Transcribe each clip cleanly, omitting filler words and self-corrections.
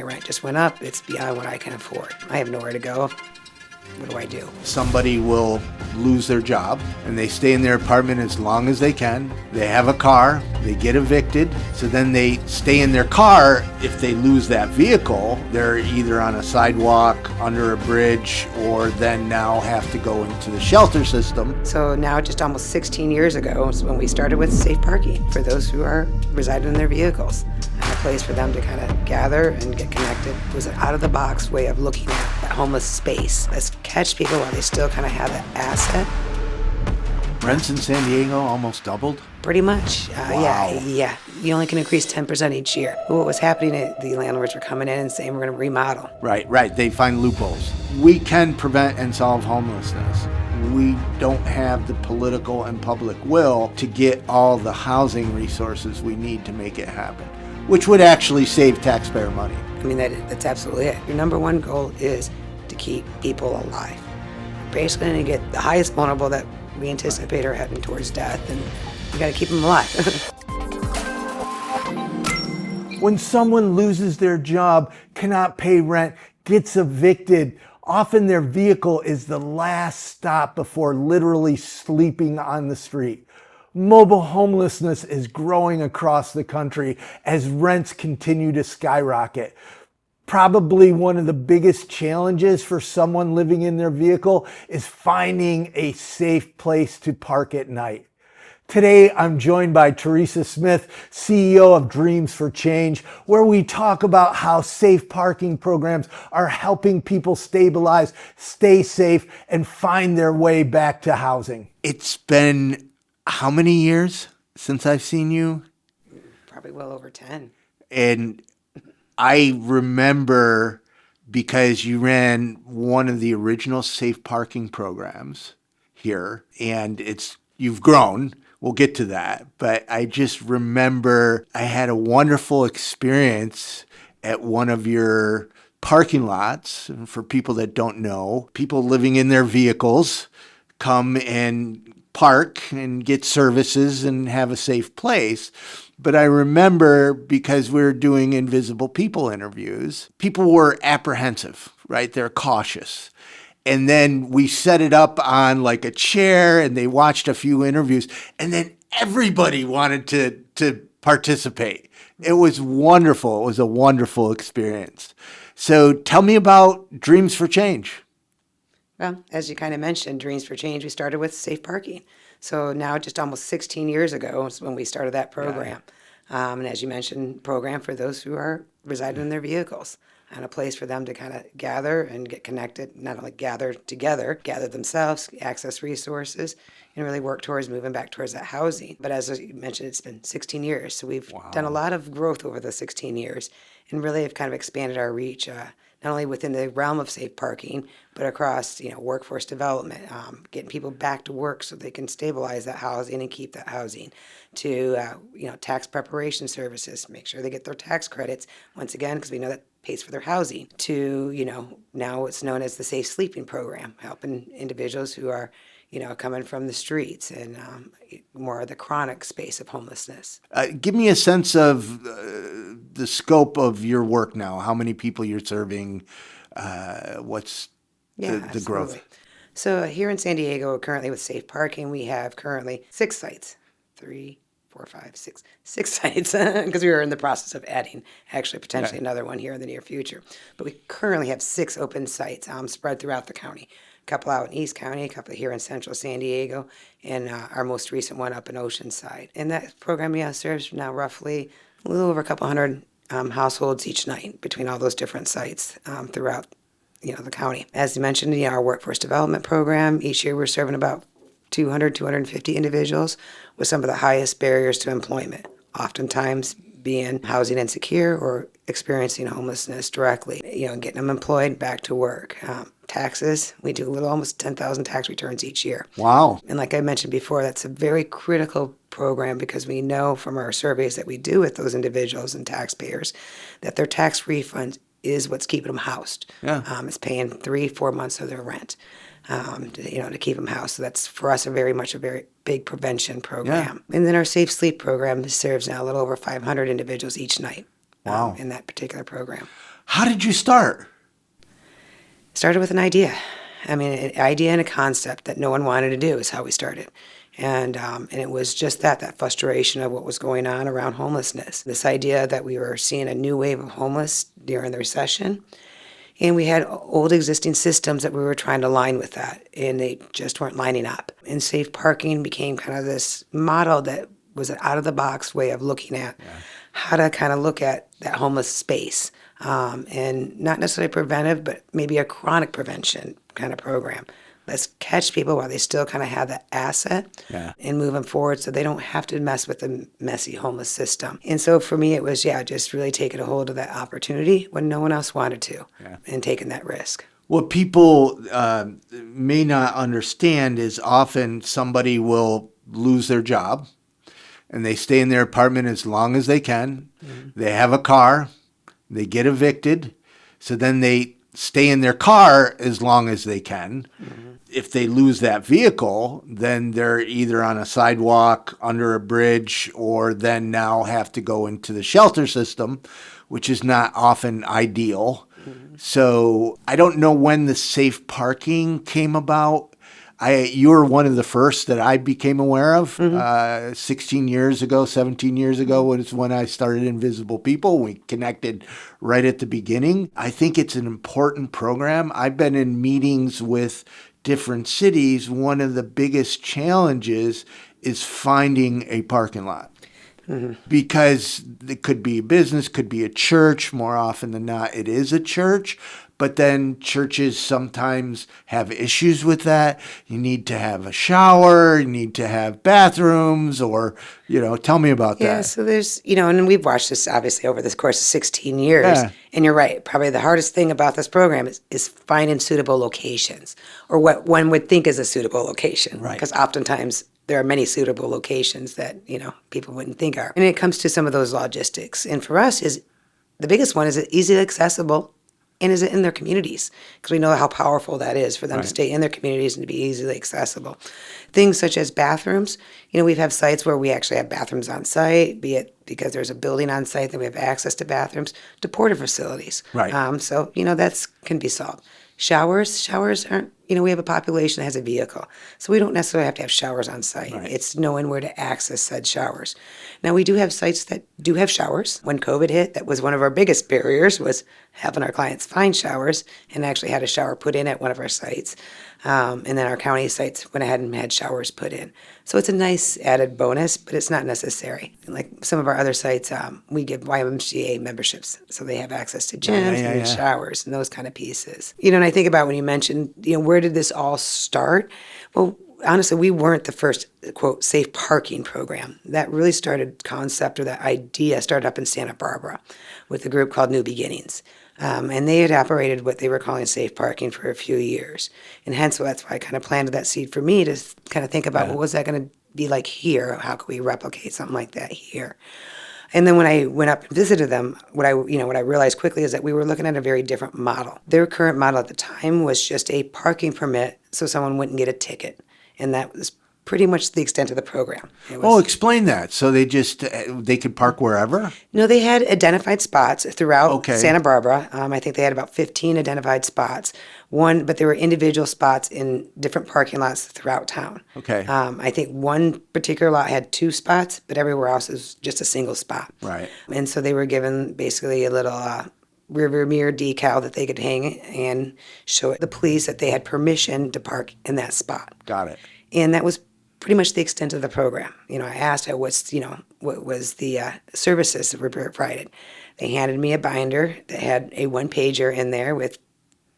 rent just went up. It's beyond what I can afford. I have nowhere to go. What do I do? Somebody will lose their job and they stay in their apartment as long as they can. They have a car, they get evicted, so then they stay in their car. If they lose that vehicle, they're either on a sidewalk, under a bridge, or then now have to go into the shelter system. So now, just almost 16 years ago, is when we started with safe parking for those who are residing in their vehicles. And a place for them to kind of gather and get connected. It was an out-of-the-box way of looking at that homeless space. Let's catch people while they still kind of have that asset. Rents in San Diego almost doubled? Pretty much. Wow. Yeah. You only can increase 10% each year. What was happening, the landlords were coming in and saying, we're going to remodel. Right. They find loopholes. We can prevent and solve homelessness. We don't have the political and public will to get all the housing resources we need to make it happen, which would actually save taxpayer money. I mean, that's absolutely it. Your number one goal is to keep people alive. You're basically going to get the highest vulnerable that we anticipate are heading towards death, and you got to keep them alive. When someone loses their job, cannot pay rent, gets evicted, often their vehicle is the last stop before literally sleeping on the street. Mobile homelessness is growing across the country as rents continue to skyrocket. Probably one of the biggest challenges for someone living in their vehicle is finding a safe place to park at night. Today, I'm joined by Teresa Smith, CEO of Dreams for Change, where we talk about how safe parking programs are helping people stabilize, stay safe, and find their way back to housing. It's been how many years since I've seen you? Probably well over 10. And I remember because you ran one of the original safe parking programs here, and you've grown. We'll get to that. But I just remember I had a wonderful experience at one of your parking lots. And for people that don't know, people living in their vehicles come and park and get services and have a safe place. But I remember because we were doing invisible people interviews, people were apprehensive, right? They're cautious. And then we set it up on like a chair and they watched a few interviews and then everybody wanted to participate. It was wonderful. It was a wonderful experience. So tell me about Dreams for Change. Well, as you kind of mentioned, Dreams for Change, we started with safe parking. So now, just almost 16 years ago is when we started that program. Yeah. And as you mentioned, program for those who are residing in their vehicles, and a place for them to kind of gather and get connected, not only gather together, gather themselves, access resources, and really work towards moving back towards that housing. But as you mentioned, it's been 16 years. So we've done a lot of growth over the 16 years and really have kind of expanded our reach, not only within the realm of safe parking, but across, workforce development, getting people back to work so they can stabilize that housing and keep that housing, to, tax preparation services, make sure they get their tax credits, once again, because we know that pays for their housing, to, now it's known as the Safe Sleeping Program, helping individuals who are, coming from the streets and more of the chronic space of homelessness. Give me a sense of the scope of your work now, how many people you're serving, what's the growth? So here in San Diego, currently with safe parking, we have currently 6 sites, 6 sites, because we are in the process of adding actually potentially another one here in the near future. But we currently have 6 open sites spread throughout the county. A couple out in East County, a couple here in Central San Diego, and our most recent one up in Oceanside. And that program, serves now roughly a little over a couple hundred households each night between all those different sites throughout the county. As you mentioned, our workforce development program, each year we're serving about 250 individuals with some of the highest barriers to employment, oftentimes being housing insecure or experiencing homelessness directly, getting them employed, back to work. Taxes, we do almost 10,000 tax returns each year. Wow. And like I mentioned before, that's a very critical program because we know from our surveys that we do with those individuals and taxpayers that their tax refund is what's keeping them housed. Yeah. It's paying 3-4 months of their rent. To keep them housed. So that's for us a very big prevention program. Yeah. And then our Safe Sleep program serves now a little over 500 individuals each night. Wow. In that particular program. How did you start? Started with an idea. I mean, an idea and a concept that no one wanted to do is how we started. And it was just that frustration of what was going on around homelessness. This idea that we were seeing a new wave of homeless during the recession. And we had old existing systems that we were trying to align with that, and they just weren't lining up. And safe parking became kind of this model that was an out-of-the-box way of looking at how to kind of look at that homeless space. And not necessarily preventive, but maybe a chronic prevention kind of program. Let's catch people while they still kind of have that asset and move them forward so they don't have to mess with the messy homeless system. And so for me, it was, just really taking a hold of that opportunity when no one else wanted to and taking that risk. What people may not understand is often somebody will lose their job and they stay in their apartment as long as they can. Mm-hmm. They have a car, they get evicted, so then they stay in their car as long as they can. Mm-hmm. If they lose that vehicle, then they're either on a sidewalk, under a bridge, or then now have to go into the shelter system, which is not often ideal. Mm-hmm. So I don't know when the safe parking came about. You were one of the first that I became aware of. 16 years ago, 17 years ago was when I started Invisible People. We connected right at the beginning. I think it's an important program. I've been in meetings with different cities. One of the biggest challenges is finding a parking lot. Mm-hmm. Because it could be a business, could be a church. More often than not, it is a church. But then churches sometimes have issues with that. You need to have a shower, you need to have bathrooms, or, tell me about that. Yeah, so there's, and we've watched this obviously over the course of 16 years. Yeah. And you're right. Probably the hardest thing about this program is finding suitable locations, or what one would think is a suitable location. Right. Because oftentimes there are many suitable locations that, people wouldn't think are. And it comes to some of those logistics. And for us, the biggest one is it easily accessible. And is it in their communities? Because we know how powerful that is for them to stay in their communities and to be easily accessible. Things such as bathrooms. We have sites where we actually have bathrooms on site, be it because there's a building on site that we have access to bathrooms, to porta facilities. Right. So, that can be solved. Showers aren't, we have a population that has a vehicle. So we don't necessarily have to have showers on site. Right. It's knowing where to access said showers. Now, we do have sites that do have showers. When COVID hit, that was one of our biggest barriers, was having our clients find showers, and actually had a shower put in at one of our sites. And then our county sites went ahead and had showers put in. So it's a nice added bonus, but it's not necessary. Like some of our other sites, we give YMCA memberships, so they have access to gyms and showers and those kind of pieces. And I think about when you mentioned, where did this all start? Well, honestly, we weren't the first, quote, safe parking program. That really started concept, or that idea started up in Santa Barbara with a group called New Beginnings. And they had operated what they were calling safe parking for a few years. And hence, that's why I kind of planted that seed for me to kind of think about, what was that going to be like here? How could we replicate something like that here? And then when I went up and visited them, what I realized quickly is that we were looking at a very different model. Their current model at the time was just a parking permit so someone wouldn't get a ticket. And that was pretty much the extent of the program. Explain that. So they could park wherever? No, they had identified spots throughout Santa Barbara. I think they had about 15 identified spots. But there were individual spots in different parking lots throughout town. Okay. I think one particular lot had 2 spots, but everywhere else is just a single spot. Right. And so they were given basically a little rear mirror decal that they could hang and show the police that they had permission to park in that spot. Got it. And that was pretty much the extent of the program. I asked her what was the services that were provided. They handed me a binder that had a 1-pager in there with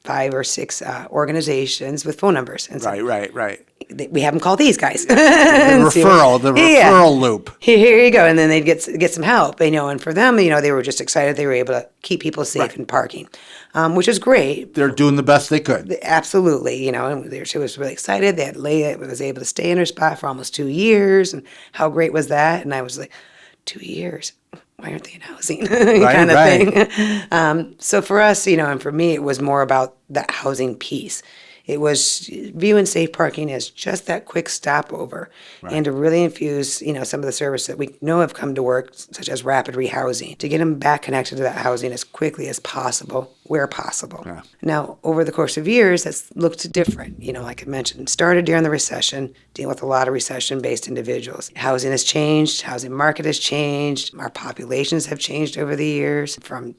5 or 6 organizations with phone numbers. And so Right. we have them call these guys. The referral loop. Here you go. And then they'd get some help, and for them, they were just excited they were able to keep people safe in parking, which is great. They're doing the best they could. Absolutely, and she was really excited. They had was able to stay in her spot for almost 2 years, and how great was that? And I was like, 2 years? Why aren't they in housing? kind of thing. So for us, and for me, it was more about that housing piece. It was viewing safe parking as just that quick stopover and to really infuse, some of the services that we know have come to work, such as rapid rehousing, to get them back connected to that housing as quickly as possible, where possible. Yeah. Now, over the course of years, that's looked different. Like I mentioned, started during the recession, dealing with a lot of recession-based individuals. Housing has changed, housing market has changed, our populations have changed over the years, from,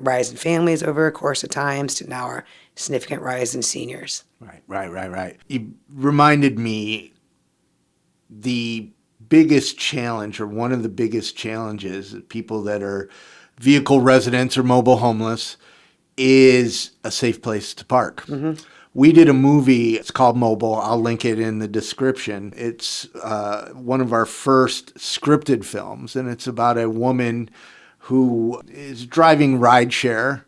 rise in families over a course of times to now our significant rise in seniors. Right. You reminded me the biggest challenge, or one of the biggest challenges, people that are vehicle residents or mobile homeless, is a safe place to park. Mm-hmm. We did a movie, it's called Mobile. I'll link it in the description. It's one of our first scripted films, and it's about a woman who is driving rideshare,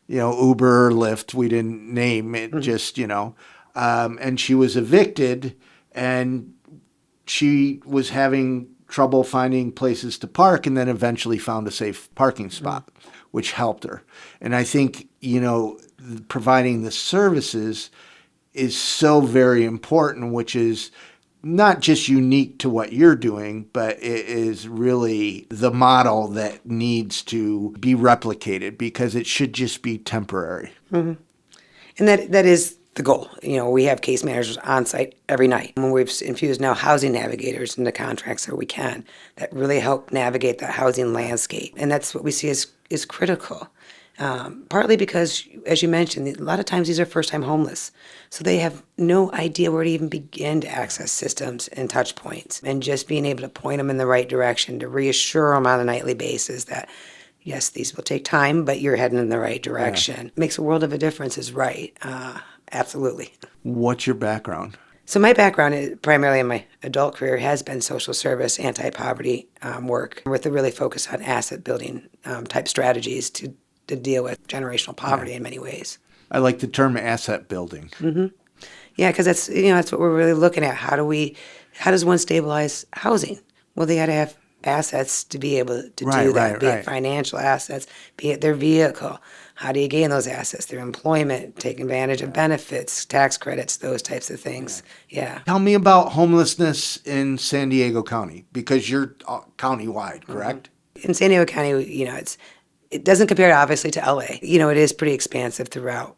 Uber or Lyft. We didn't name it, just, and she was evicted, and she was having trouble finding places to park, and then eventually found a safe parking spot, which helped her. And I think, providing the services is so very important, which is not just unique to what you're doing, but it is really the model that needs to be replicated, because it should just be temporary. Mm-hmm. And that is the goal. We have case managers on site every night. And we've infused now housing navigators into contracts so we can, that really help navigate that housing landscape. And that's what we see is critical. Partly because, as you mentioned, a lot of times these are first-time homeless. So they have no idea where to even begin to access systems and touch points. And just being able to point them in the right direction, to reassure them on a nightly basis that, yes, these will take time, but you're heading in the right direction. Yeah. Makes a world of a difference, is right. Absolutely. What's your background? So my background, is primarily in my adult career, has been social service, anti-poverty work, with a really focus on asset building type strategies to deal with generational poverty in many ways. I like the term asset building. Mm-hmm. Yeah, because that's what we're really looking at. How does one stabilize housing? Well, they got to have assets to be able to do that, be it financial assets, be it their vehicle. How do you gain those assets? Their employment, take advantage of benefits, tax credits, those types of things. Yeah. Tell me about homelessness in San Diego County, because you're county-wide, correct? In San Diego County, it doesn't compare obviously to LA. It is pretty expansive throughout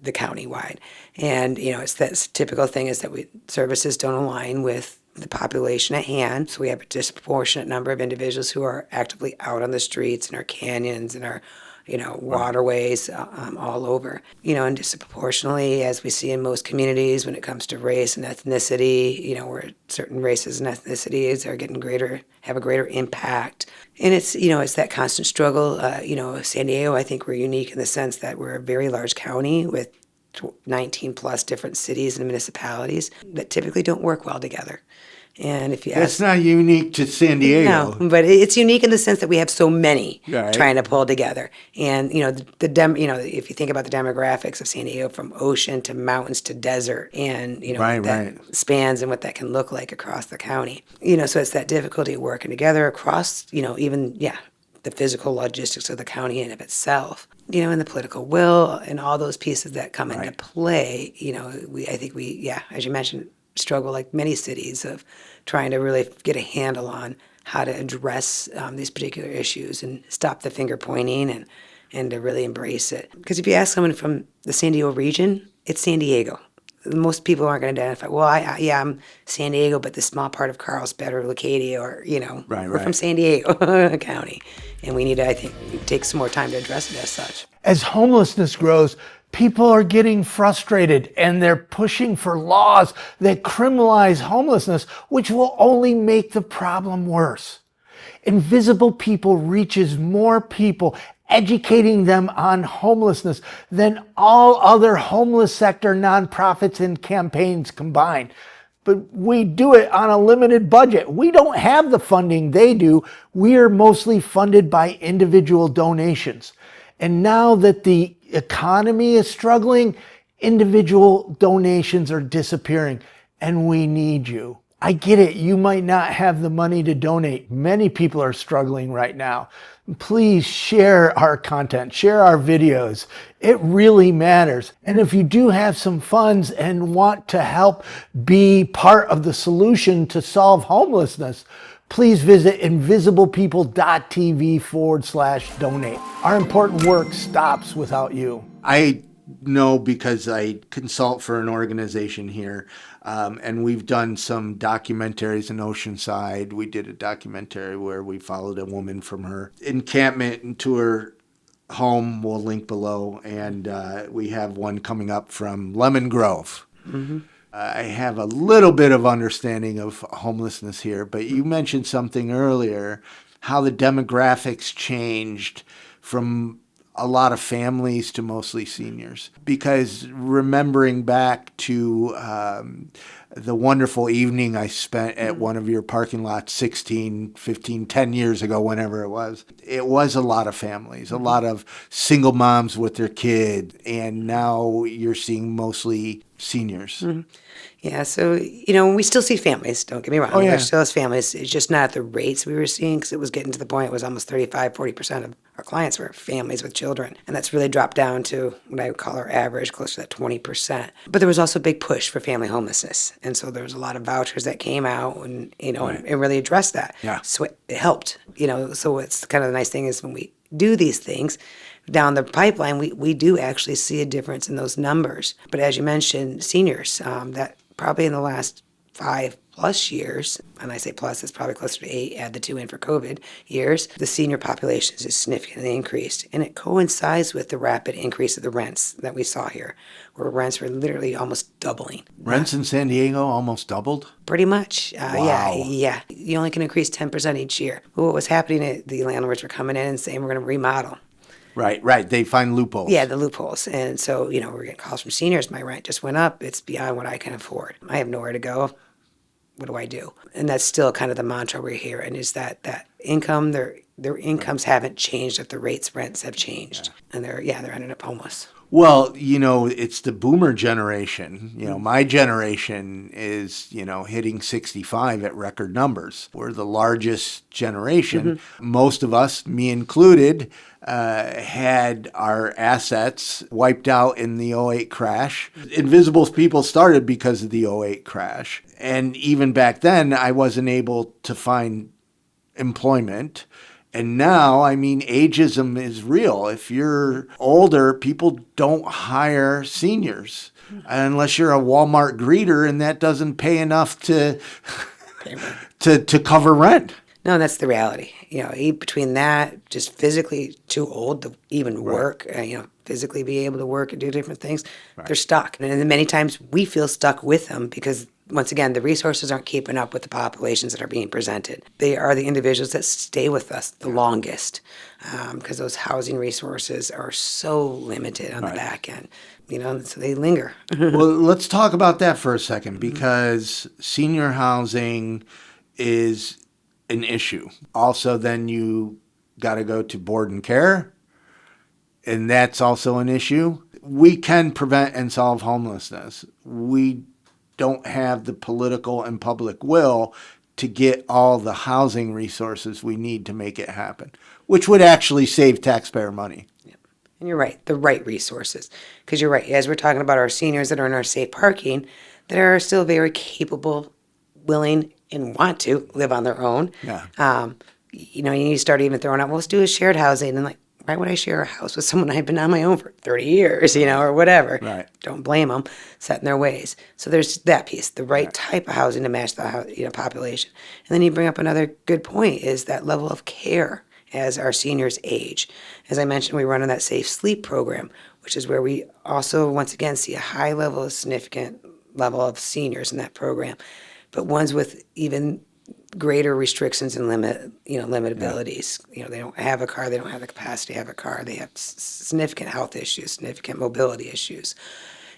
the county-wide. And, it's that typical thing is that services don't align with the population at hand. So we have a disproportionate number of individuals who are actively out on the streets, in our canyons, and our waterways all over. And disproportionately, as we see in most communities when it comes to race and ethnicity, where certain races and ethnicities have a greater impact. And it's that constant struggle. San Diego, I think we're unique in the sense that we're a very large county with 19 plus different cities and municipalities that typically don't work well together. And if you That's not unique to San Diego. No, but it's unique in the sense that we have so many trying to pull together. And if you think about the demographics of San Diego, from ocean to mountains to desert, and that spans and what that can look like across the county. So it's that difficulty of working together across even the physical logistics of the county in of itself. And the political will and all those pieces that come into play. I think we, as you mentioned, struggle like many cities of trying to really get a handle on how to address these particular issues and stop the finger pointing and to really embrace it. Because if you ask someone from the San Diego region, it's San Diego. Most people aren't going to identify, well, I'm San Diego, but this small part of Carlsbad or Leucadia, or, we're from San Diego County. And we need to, I think, take some more time to address it as such. As homelessness grows, people are getting frustrated, and they're pushing for laws that criminalize homelessness, which will only make the problem worse. Invisible People reaches more people, educating them on homelessness than all other homeless sector nonprofits and campaigns combined. But we do it on a limited budget. We don't have the funding they do. We are mostly funded by individual donations. And now that the economy is struggling, individual donations are disappearing, and we need you. I get it. You might not have the money to donate. Many people are struggling right now. Please share our content, share our videos. It really matters. And if you do have some funds and want to help be part of the solution to solve homelessness, please visit invisiblepeople.tv/donate. Our important work stops without you. I know because I consult for an organization here, and we've done some documentaries in Oceanside. We did a documentary where we followed a woman from her encampment to her home. We'll link below. And we have one coming up from Lemon Grove. I have a little bit of understanding of homelessness here, but you mentioned something earlier, how the demographics changed from a lot of families to mostly seniors. Because remembering back to the wonderful evening I spent at one of your parking lots 16, 15, 10 years ago, whenever it was a lot of families, a lot of single moms with their kid, and now you're seeing mostly seniors. Yeah, so, we still see families, don't get me wrong. Oh, yeah. There still is families. It's just not at the rates we were seeing, because it was getting to the point it was almost 35-40% of our clients were families with children. And that's really dropped down to what I would call our average, close to that 20%. But there was also a big push for family homelessness. And so there was a lot of vouchers that came out and, and really addressed that. Yeah. So it helped, So it's kind of the nice thing is when we do these things, down the pipeline, we do actually see a difference in those numbers. But as you mentioned, seniors, that probably in the last 5+ years, and I say plus, it's probably closer to 8, add the 2 in for COVID years, the senior population is significantly increased. And it coincides with the rapid increase of the rents that we saw here, where rents were literally almost doubling. Rents in San Diego almost doubled? Pretty much. Wow. Yeah. You only can increase 10% each year. But what was happening, the landlords were coming in and saying, we're going to remodel. Right. They find loopholes. Yeah, the loopholes. And so, we're getting calls from seniors. My rent just went up. It's beyond what I can afford. I have nowhere to go. What do I do? And that's still kind of the mantra we're hearing is that income, their incomes haven't changed if the rents have changed. Yeah. And they're ending up homeless. Well, it's the boomer generation. My generation is, hitting 65 at record numbers. We're the largest generation. Most of us, me included, had our assets wiped out in the '08 crash. Invisible people started because of the '08 crash. And even back then, I wasn't able to find employment. And now, ageism is real. If you're older, people don't hire seniors unless you're a Walmart greeter, and that doesn't pay enough to cover rent. No, that's the reality. Between that, just physically too old to even work, physically be able to work and do different things, they're stuck. And then many times we feel stuck with them because, once again, the resources aren't keeping up with the populations that are being presented. They are the individuals that stay with us the longest because those housing resources are so limited on the back end. So they linger. Well, let's talk about that for a second, because senior housing is an issue. Also, then you got to go to board and care, and that's also an issue. We can prevent and solve homelessness. We don't have the political and public will to get all the housing resources we need to make it happen, which would actually save taxpayer money. Yeah. And you're right, the right resources. Because you're right, as we're talking about our seniors that are in our safe parking, that are still very capable, willing, and want to live on their own. Yeah. You start even throwing out, well, let's do a shared housing. And why would I share a house with someone I've been on my own for 30 years, or whatever? Right. Don't blame them, set in their ways. So there's that piece, the right type of housing to match the population. And then you bring up another good point is that level of care as our seniors age. As I mentioned, we run on that safe sleep program, which is where we also, once again, see a high level, significant level of seniors in that program, but ones with even greater restrictions and limitabilities. They don't have a car, they don't have the capacity to have a car, they have significant health issues, significant mobility issues,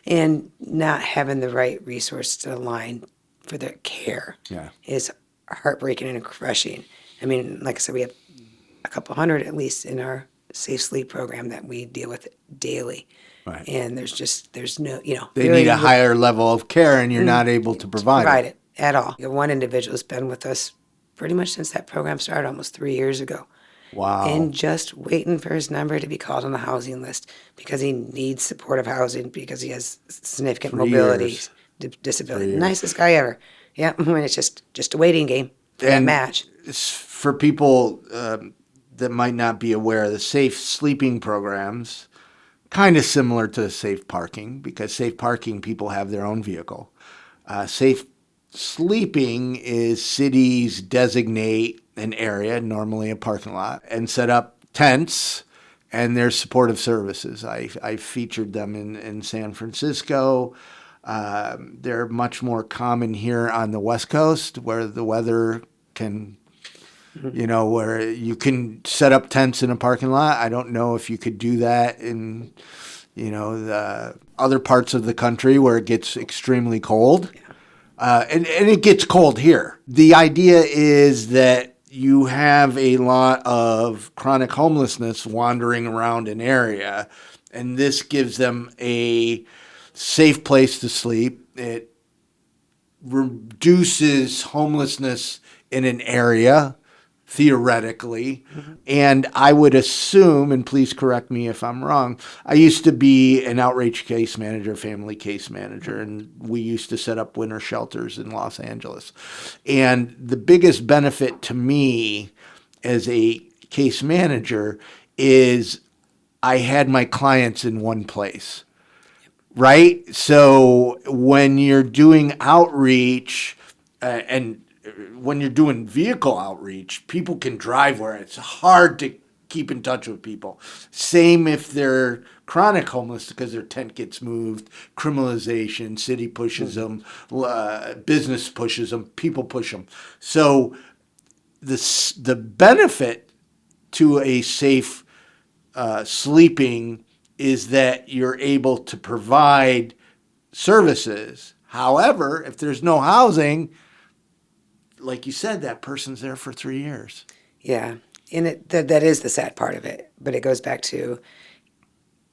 and not having the right resources to align for their care is heartbreaking and crushing. Like I said, we have a couple hundred at least in our safe sleep program that we deal with daily. Right. And there's no, they need a higher level of care, and you're not able to provide it. at all. One individual's been with us pretty much since that program started almost 3 years ago. Wow. And just waiting for his number to be called on the housing list because he needs supportive housing because he has significant 3 mobility years. disability. 3 years. Nicest guy ever. Yeah, when it's just a waiting game for that And match. for people that might not be aware, the safe sleeping programs, kind of similar to safe parking, because safe parking, people have their own vehicle. Safe sleeping is cities designate an area, normally a parking lot, and set up tents, and there's supportive services. I featured them in San Francisco. They're much more common here on the West Coast, where the weather can, where you can set up tents in a parking lot. I don't know if you could do that in, the other parts of the country where it gets extremely cold. And it gets cold here. The idea is that you have a lot of chronic homelessness wandering around an area, and this gives them a safe place to sleep. It reduces homelessness in an area, theoretically. And I would assume, and please correct me if I'm wrong, I used to be an outreach case manager, family case manager, and we used to set up winter shelters in Los Angeles. And the biggest benefit to me as a case manager is I had my clients in one place, right? So when you're doing outreach and when you're doing vehicle outreach, people can drive where it's hard to keep in touch with people. Same if they're chronic homeless because their tent gets moved, criminalization, city pushes them, business pushes them, people push them. So the benefit to a safe sleeping is that you're able to provide services. However, if there's no housing, like you said, that person's there for 3 years. Yeah, and that is the sad part of it. But it goes back to,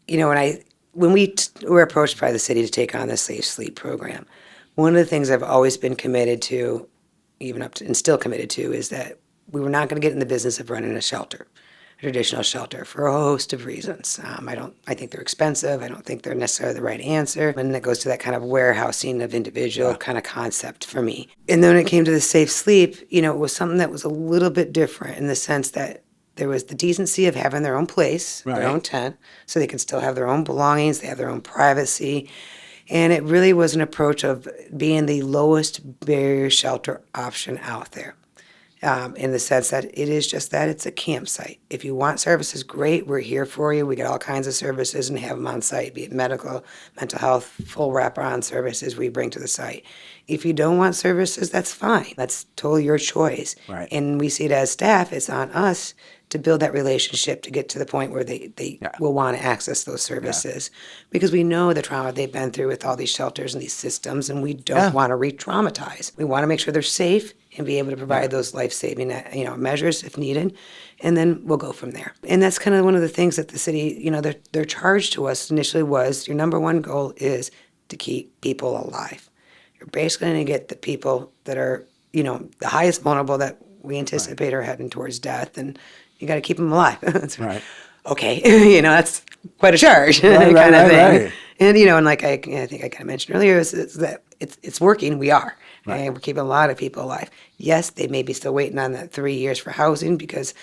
when we were approached by the city to take on the Safe Sleep program, one of the things I've always been committed to, even up to and still committed to, is that we were not going to get in the business of running a shelter, a traditional shelter, for a host of reasons. I think they're expensive. I don't think they're necessarily the right answer. And it goes to that kind of warehousing of individual kind of concept for me. And then when it came to the safe sleep, it was something that was a little bit different in the sense that there was the decency of having their own place, their own tent, so they can still have their own belongings, they have their own privacy. And it really was an approach of being the lowest barrier shelter option out there. In the sense that it is just that it's a campsite. If you want services, great, we're here for you. We got all kinds of services and have them on site, be it medical, mental health, full wraparound services we bring to the site. If you don't want services, that's fine. That's totally your choice. Right. And we see it as staff, it's on us to build that relationship to get to the point where they will want to access those services because we know the trauma they've been through with all these shelters and these systems, and we don't want to re-traumatize. We want to make sure they're safe and be able to provide those life-saving measures if needed, and then we'll go from there. And that's kind of one of the things that the city, their charge to us initially was your number one goal is to keep people alive. You're basically going to get the people that are, the highest vulnerable that we anticipate are heading towards death, and you got to keep them alive. That's Right. Okay, that's quite a charge, kind of thing. Right. And and like I think I kind of mentioned earlier, is that it's working. We are, and we're keeping a lot of people alive. Yes, they may be still waiting on that 3 years for housing because,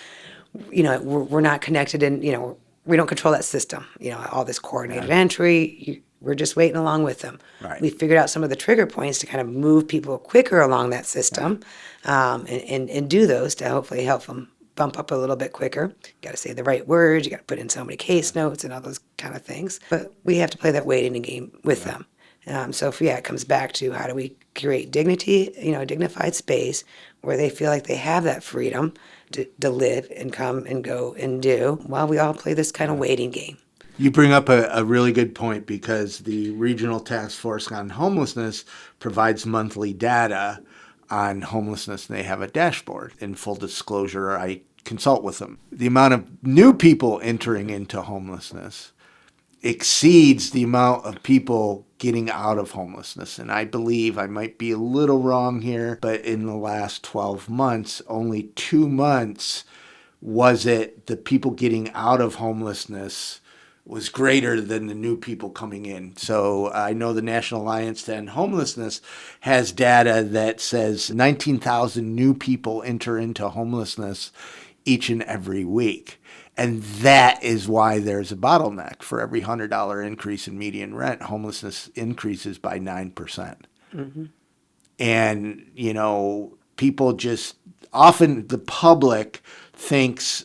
we're not connected, and we don't control that system. All this coordinated entry. We're just waiting along with them. Right. We figured out some of the trigger points to kind of move people quicker along that system, and do those to hopefully help them bump up a little bit quicker. You got to say the right words. You got to put in so many case notes and all those kind of things. But we have to play that waiting game with them. So it comes back to how do we create dignity, a dignified space where they feel like they have that freedom to live and come and go and do while we all play this kind of waiting game. You bring up a really good point because the Regional Task Force on Homelessness provides monthly data on homelessness, and they have a dashboard. In full disclosure, I consult with them. The amount of new people entering into homelessness exceeds the amount of people getting out of homelessness. And I believe, I might be a little wrong here, but in the last 12 months, only 2 months was it the people getting out of homelessness was greater than the new people coming in. So I know the National Alliance to End Homelessness has data that says 19,000 new people enter into homelessness each and every week. And that is why there's a bottleneck. For every $100 increase in median rent, homelessness increases by 9%. And, you know, people just, often the public thinks,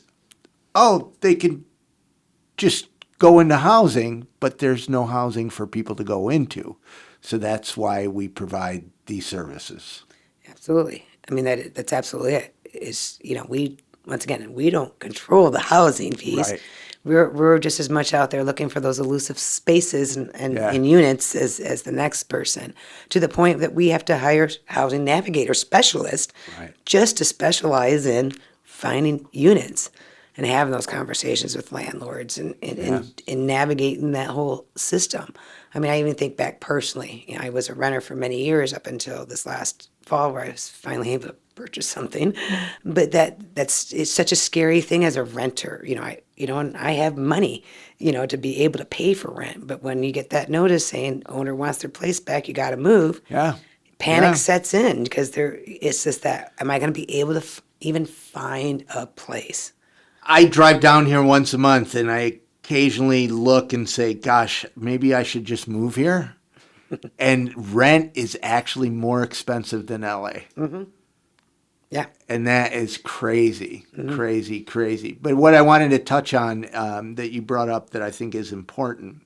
oh, they can just go into housing, but there's no housing for people to go into. So that's why we provide these services. Absolutely. I mean, that's absolutely it. Is, you know, we, once again, we don't control the housing piece. Right. We're just as much out there looking for those elusive spaces and units as the next person, to the point that we have to hire housing navigator specialists just to specialize in finding units and having those conversations with landlords and navigating that whole system. I mean, I even think back personally, you know, I was a renter for many years up until this last fall where I was finally able to purchase something. But it's such a scary thing as a renter. You know, and I have money, you know, to be able to pay for rent. But when you get that notice saying owner wants their place back, you got to move. Yeah. Panic sets in because it's just that, am I going to be able to even find a place? I drive down here once a month and I occasionally look and say, gosh, maybe I should just move here. And rent is actually more expensive than LA. Yeah. And that is crazy, crazy. But what I wanted to touch on that you brought up that I think is important.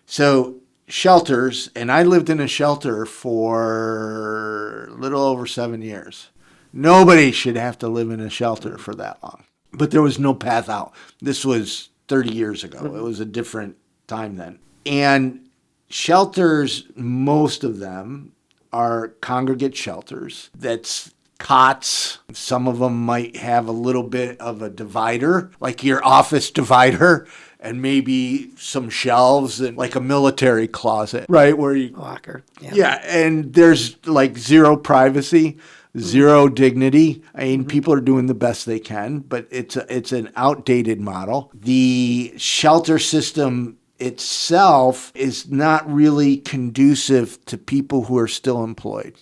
So shelters, and I lived in a shelter for a little over 7 years. Nobody should have to live in a shelter for that long. But there was no path out. This was 30 years ago. It was a different time then. And shelters, most of them are congregate shelters. That's cots. Some of them might have a little bit of a divider, like your office divider, and maybe some shelves and like a military closet, right? Where you Locker. yeah, and there's like zero privacy, zero dignity. I mean, people are doing the best they can, but it's an outdated model. The shelter system itself is not really conducive to people who are still employed.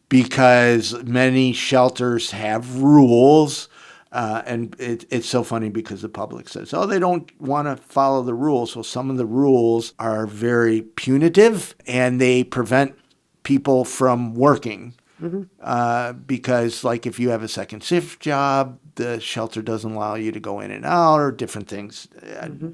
Because many shelters have rules, and it's so funny because the public says, oh, they don't want to follow the rules. Well, some of the rules are very punitive, and they prevent people from working. Because, like, if you have a second shift job, the shelter doesn't allow you to go in and out or different things.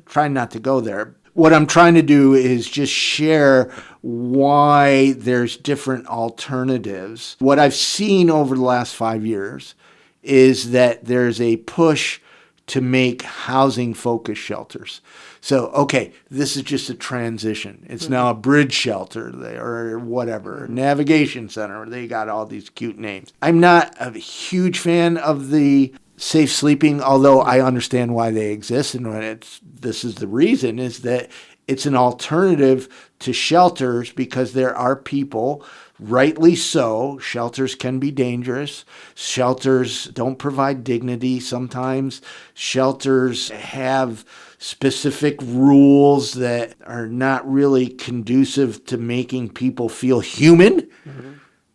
Try not to go there. What I'm trying to do is just share why there's different alternatives. What I've seen over the last 5 years is that there's a push to make housing-focused shelters. So, okay, this is just a transition. It's now a bridge shelter or whatever, navigation center. They got all these cute names. I'm not a huge fan of the safe sleeping, although I understand why they exist, and this is the reason, is that it's an alternative to shelters because there are people, rightly so, shelters can be dangerous. Shelters don't provide dignity sometimes. Shelters have specific rules that are not really conducive to making people feel human.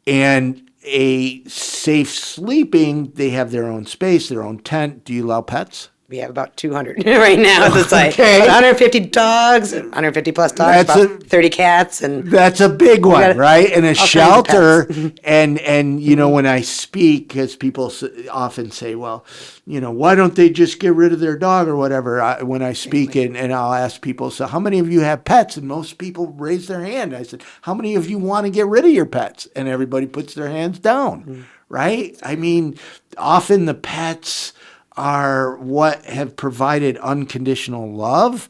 And a safe sleeping, they have their own space, their own tent. Do you allow pets? We have about 200 right now at the site. Okay. 150 dogs, 150 plus dogs, That's about 30 cats, and That's a big one, got right? And a all kinds of shelter, pets. and you know, when I speak, because people often say, well, you know, why don't they just get rid of their dog or whatever? When I speak, and I'll ask people, so how many of you have pets? And most people raise their hand. I said, how many of you want to get rid of your pets? And everybody puts their hands down, right? I mean, often the pets are what have provided unconditional love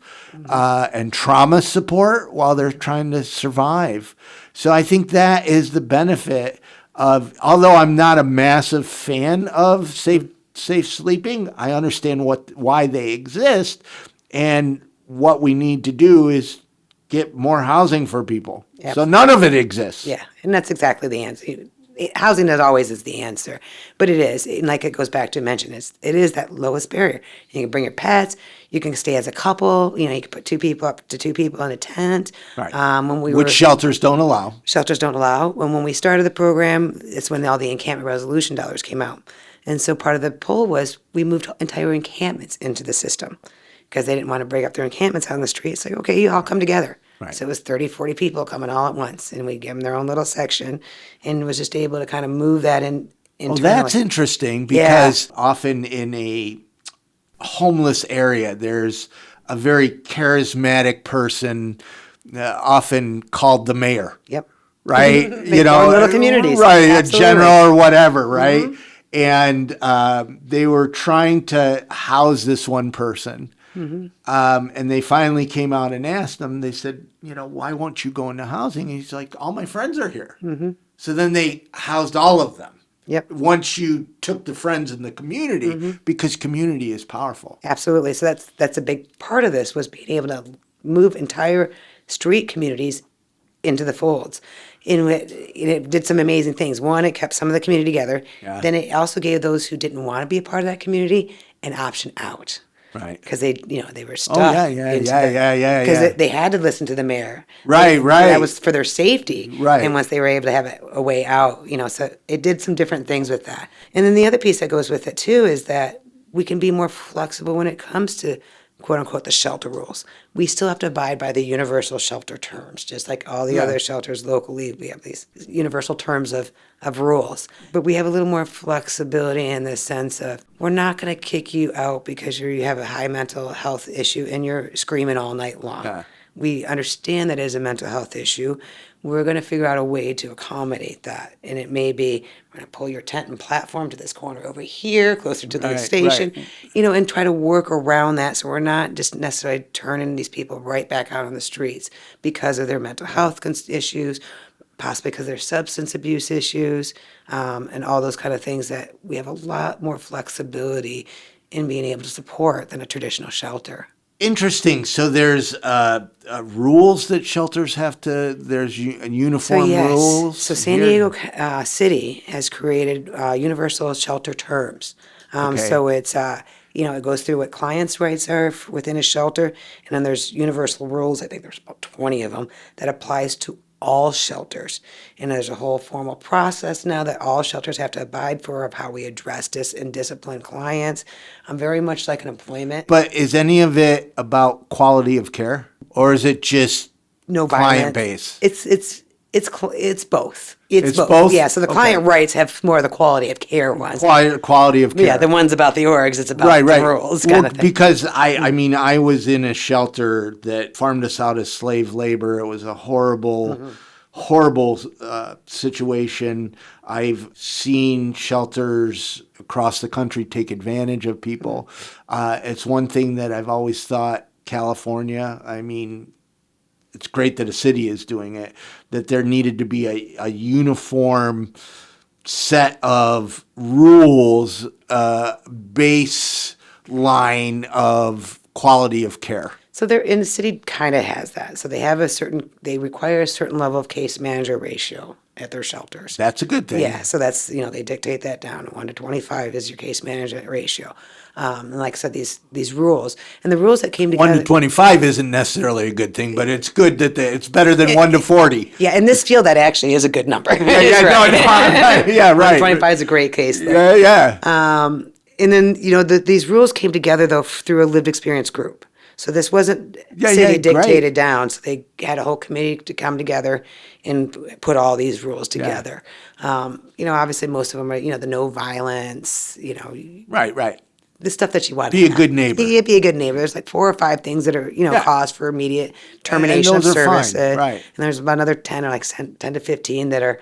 and trauma support while they're trying to survive. So I think that is the benefit of, although I'm not a massive fan of safe sleeping, I understand why they exist. And what we need to do is get more housing for people. Yep. So none of it exists. Yeah, and that's exactly the answer. Housing is always is the answer, but it is, and like it goes back to mention, it is that lowest barrier. You can bring your pets, you can stay as a couple, you can put up to two people in a tent. Right. When Shelters don't allow. Shelters don't allow. When we started the program, it's when all the encampment resolution dollars came out. And so part of the pull was we moved entire encampments into the system because they didn't want to break up their encampments on the street. It's like, okay, you all come together. Right. So it was 30, 40 people coming all at once, and we give them their own little section, and was just able to kind of move that in. Well, that's interesting because often in a homeless area, there's a very charismatic person, often called the mayor. Yep. Right? They form little communities. Right, Absolutely. a general or whatever, right? And they were trying to house this one person. And they finally came out and asked him, they said, why won't you go into housing? And he's like, all my friends are here. So then they housed all of them. Yep. Once you took the friends in the community, because community is powerful. Absolutely. So that's a big part of this, was being able to move entire street communities into the folds. It did some amazing things. One, it kept some of the community together. Yeah. Then it also gave those who didn't want to be a part of that community an option out. Right. Because they were stuck. yeah. Because they had to listen to the mayor. Right. That was for their safety. Right. And once they were able to have a way out, so it did some different things with that. And then the other piece that goes with it too is that we can be more flexible when it comes to, quote unquote, the shelter rules. We still have to abide by the universal shelter terms, just like all the other shelters locally. We have these universal terms of rules, but we have a little more flexibility in the sense of we're not going to kick you out because you have a high mental health issue and you're screaming all night long. Yeah. We understand that it is a mental health issue. We're going to figure out a way to accommodate that. And it may be, we're going to pull your tent and platform to this corner over here, closer to the Right, station, right. and try to work around that so we're not just necessarily turning these people right back out on the streets because of their mental health issues, possibly because of their substance abuse issues, and all those kind of things that we have a lot more flexibility in being able to support than a traditional shelter. Interesting. So there's rules that shelters have to. There's uniform rules. So San Diego City has created universal shelter terms. So it's it goes through what clients' rights are within a shelter, and then there's universal rules. I think there's about 20 of them that applies to all shelters. And there's a whole formal process now that all shelters have to abide for of how we address and discipline clients. Very much like an employment. But is any of it about quality of care, or is it just No client violence. base? It's both. It's both? Yeah, so the client rights have more of the quality of care ones. Quality of care. Yeah, the ones about the orgs, it's about the rules kind of thing. Because I was in a shelter that farmed us out as slave labor. It was a horrible situation. I've seen shelters across the country take advantage of people. It's one thing that I've always thought California, it's great that a city is doing it, that there needed to be a uniform set of rules, baseline of quality of care. So they're in the city kind of has that. So they require a certain level of case manager ratio at their shelters. That's a good thing. Yeah, so that's, they dictate that down. 1 to 25 is your case management ratio. And like I said, these rules. And the rules that came together. 1 to 25 isn't necessarily a good thing, but it's good that it's better than 1 to 40. Yeah, in this field, that actually is a good number. Yeah, right. 25 is a great case. Yeah. And then, these rules came together, though, through a lived experience group. So this wasn't city dictated down. So they had a whole committee to come together and put all these rules together. Obviously most of them are, the no violence, Right. the stuff that you want. Be a good neighbor. Be a good neighbor. There's like 4 or 5 things that are, cause for immediate termination of those are service. fine, right. And there's about another 10 or like 10 to 15 that are,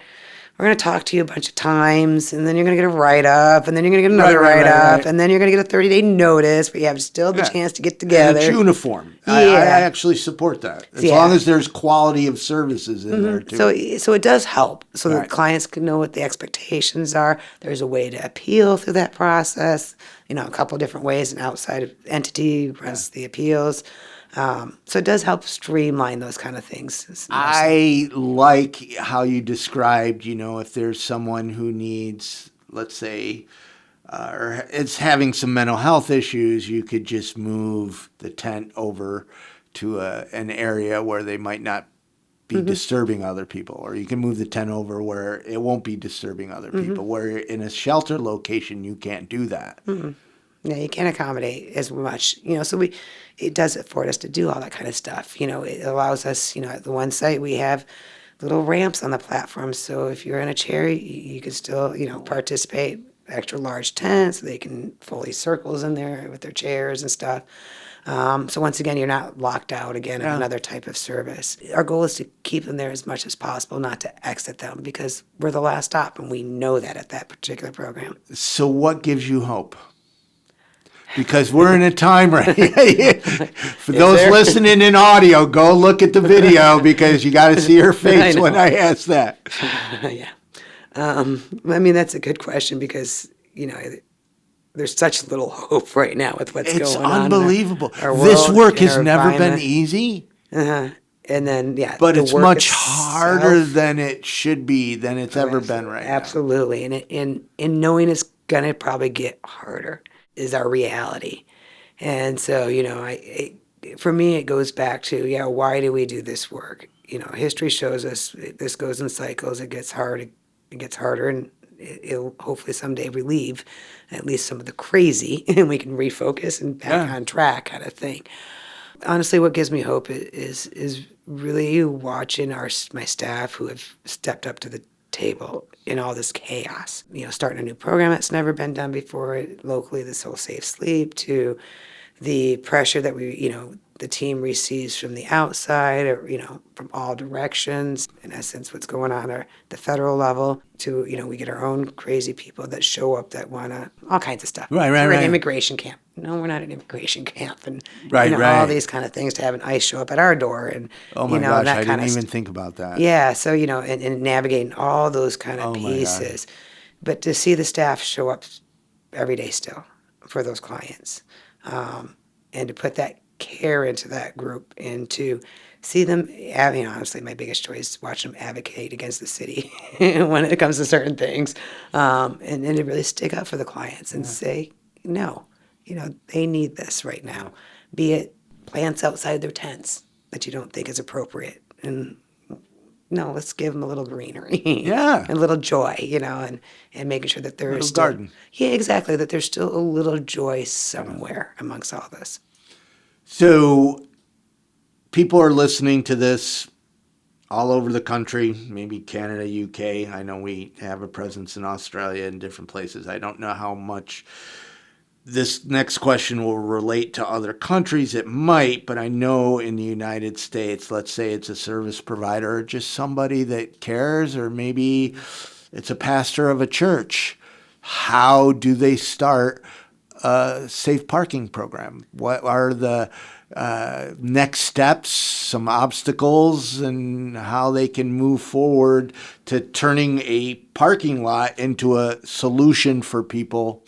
we're going to talk to you a bunch of times, and then you're going to get a write-up, and then you're going to get another write-up, and then you're going to get a 30-day notice, but you have still the chance to get together. And it's uniform. Yeah. I actually support that. As long as there's quality of services in there, too. So it does help. So the clients can know what the expectations are. There's a way to appeal through that process, a couple of different ways. An outside entity runs the appeals. So it does help streamline those kind of things. I like how you described, if there's someone who needs, let's say, or is having some mental health issues, you could just move the tent over to an area where they might not be disturbing other people, or you can move the tent over where it won't be disturbing other people, where in a shelter location, you can't do that. Yeah, you can't accommodate as much, so it does afford us to do all that kind of stuff. It allows us, at the one site we have little ramps on the platform. So if you're in a chair, you can still, participate. Extra large tents, they can fully circles in there with their chairs and stuff. So once again, you're not locked out again of another type of service. Our goal is to keep them there as much as possible, not to exit them, because we're the last stop, and we know that at that particular program. So what gives you hope? Because we're in a time right for those listening in audio, go look at the video because you got to see her face when I ask that. Yeah. That's a good question because, there's such little hope right now with what's going on. It's unbelievable. Our This world, work in has our never been environment. easy. And then, But the it's work much itself- harder than it should be, than it's ever been right now. Absolutely. And knowing it's going to probably get harder is our reality. And so, for me, it goes back to, why do we do this work? History shows us this goes in cycles. It gets hard. It gets harder, and it'll hopefully someday relieve at least some of the crazy, and we can refocus and back on track kind of thing. Honestly, what gives me hope is really watching my staff who have stepped up to the table in all this chaos. Starting a new program that's never been done before locally, this whole safe sleep, to the pressure that the team receives from the outside, or from all directions. In essence, what's going on at the federal level, to we get our own crazy people that show up that want to all kinds of stuff. Right. We're an immigration camp. No, we're not an immigration camp, and all these kind of things, to have an ICE show up at our door, and Oh my gosh, that I kind didn't of even think about that. yeah. So and navigating all those kind of Oh my gosh. pieces, but to see the staff show up every day still for those clients, and to put that care into that group, and to see them, honestly, my biggest joy is watching them advocate against the city when it comes to certain things, and to really stick up for the clients and say, no, they need this right now, be it plants outside their tents that you don't think is appropriate, and no, let's give them a little greenery, Yeah. a little joy, and making sure that there's Little still, garden. yeah, exactly, that there's still a little joy somewhere amongst all this. So people are listening to this all over the country, maybe Canada, UK. I know we have a presence in Australia and different places. I don't know how much this next question will relate to other countries. It might, but I know in the United States, let's say it's a service provider or just somebody that cares, or maybe it's a pastor of a church. How do they start a safe parking program? What are the next steps, some obstacles, and how they can move forward to turning a parking lot into a solution for people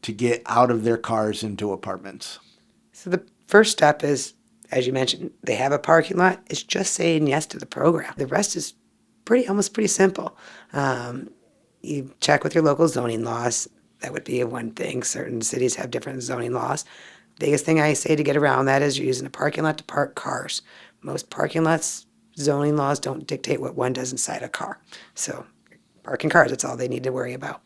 to get out of their cars into apartments? So the first step is, as you mentioned, they have a parking lot. It's just saying yes to the program. The rest is almost pretty simple. You check with your local zoning laws. That would be one thing. Certain cities have different zoning laws. Biggest thing I say to get around that is you're using a parking lot to park cars. Most parking lots, zoning laws don't dictate what one does inside a car. So parking cars, that's all they need to worry about.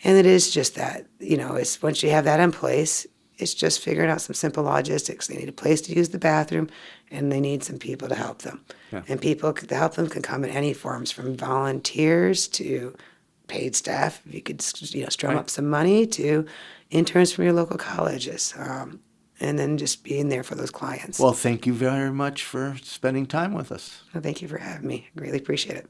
And it is just that, it's once you have that in place, it's just figuring out some simple logistics. They need a place to use the bathroom, and they need some people to help them. Yeah. And people to help them can come in any forms, from volunteers to paid staff. If you could, strum up some money, to interns from your local colleges, and then just being there for those clients. Well, thank you very much for spending time with us. Well, thank you for having me. I greatly appreciate it.